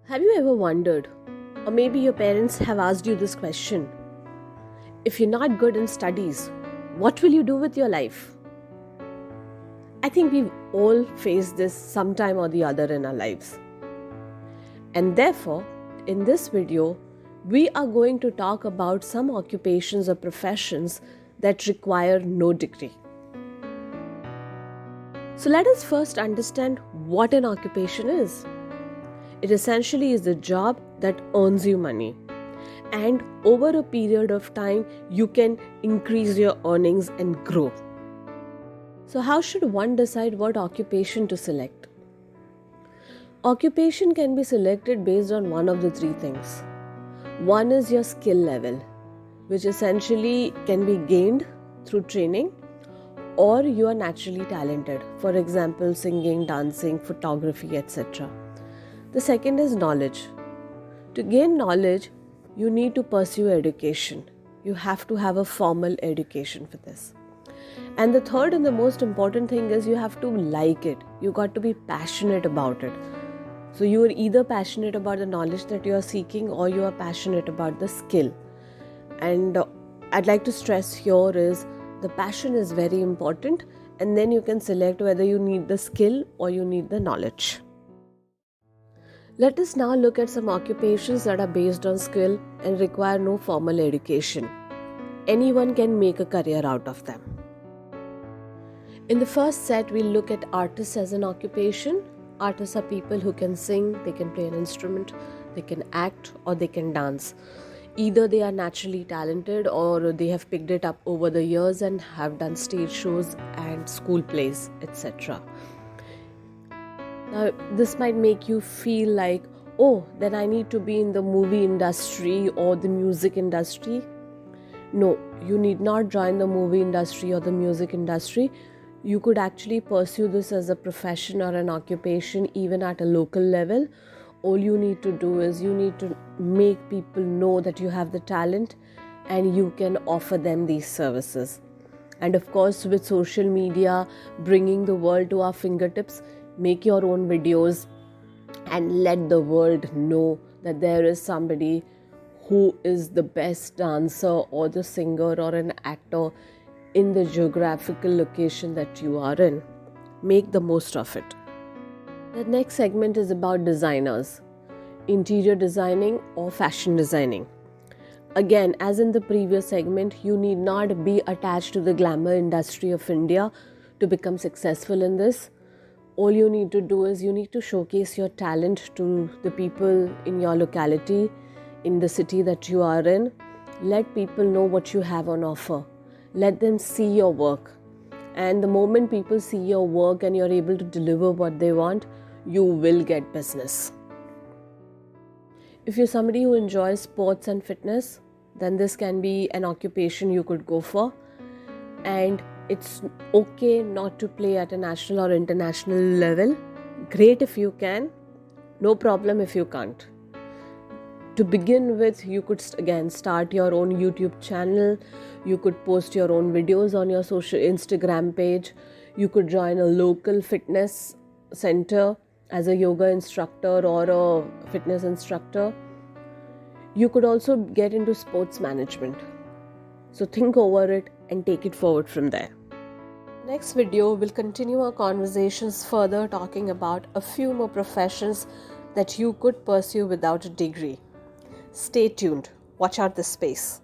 Have you ever wondered, or maybe your parents have asked you this question: if you're not good in studies, what will you do with your life? I think we've all faced this sometime or the other in our lives. And therefore, in this video, we are going to talk about some occupations or professions that require no degree. So let us first understand what an occupation is. It essentially is the job that earns you money. And over a period of time, you can increase your earnings and grow. So how should one decide what occupation to select? Occupation can be selected based on one of the three things. One is your skill level, which essentially can be gained through training, or you are naturally talented, for example, singing, dancing, photography, etc. The second is knowledge. To gain knowledge, you need to pursue education. You have to have a formal education for this. And the third and the most important thing is you have to like it. You got to be passionate about it. So you are either passionate about the knowledge that you are seeking, or you are passionate about the skill. And I'd like to stress here is the passion is very important, and then you can select whether you need the skill or you need the knowledge. Let us now look at some occupations that are based on skill and require no formal education. Anyone can make a career out of them. In the first set, we'll look at artists as an occupation. Artists are people who can sing, they can play an instrument, they can act, or they can dance. Either they are naturally talented or they have picked it up over the years and have done stage shows and school plays, etc. Now, this might make you feel like, oh, then I need to be in the movie industry or the music industry. No, you need not join the movie industry or the music industry. You could actually pursue this as a profession or an occupation even at a local level. All you need to do is you need to make people know that you have the talent and you can offer them these services. And of course, with social media bringing the world to our fingertips, make your own videos and let the world know that there is somebody who is the best dancer or the singer or an actor in the geographical location that you are in. Make the most of it. The next segment is about designers, interior designing or fashion designing. Again, as in the previous segment, you need not be attached to the glamour industry of India to become successful in this. All you need to do is you need to showcase your talent to the people in your locality, in the city that you are in. Let people know what you have on offer. Let them see your work. And the moment people see your work and you're able to deliver what they want, you will get business. If you're somebody who enjoys sports and fitness, then this can be an occupation you could go for. And it's okay not to play at a national or international level. Great if you can, no problem if you can't. To begin with, you could again start your own YouTube channel. You could post your own videos on your social Instagram page. You could join a local fitness center as a yoga instructor or a fitness instructor. You could also get into sports management. So think over it and take it forward from there. Next video, we'll continue our conversations further, talking about a few more professions that you could pursue without a degree. Stay tuned. Watch out this space.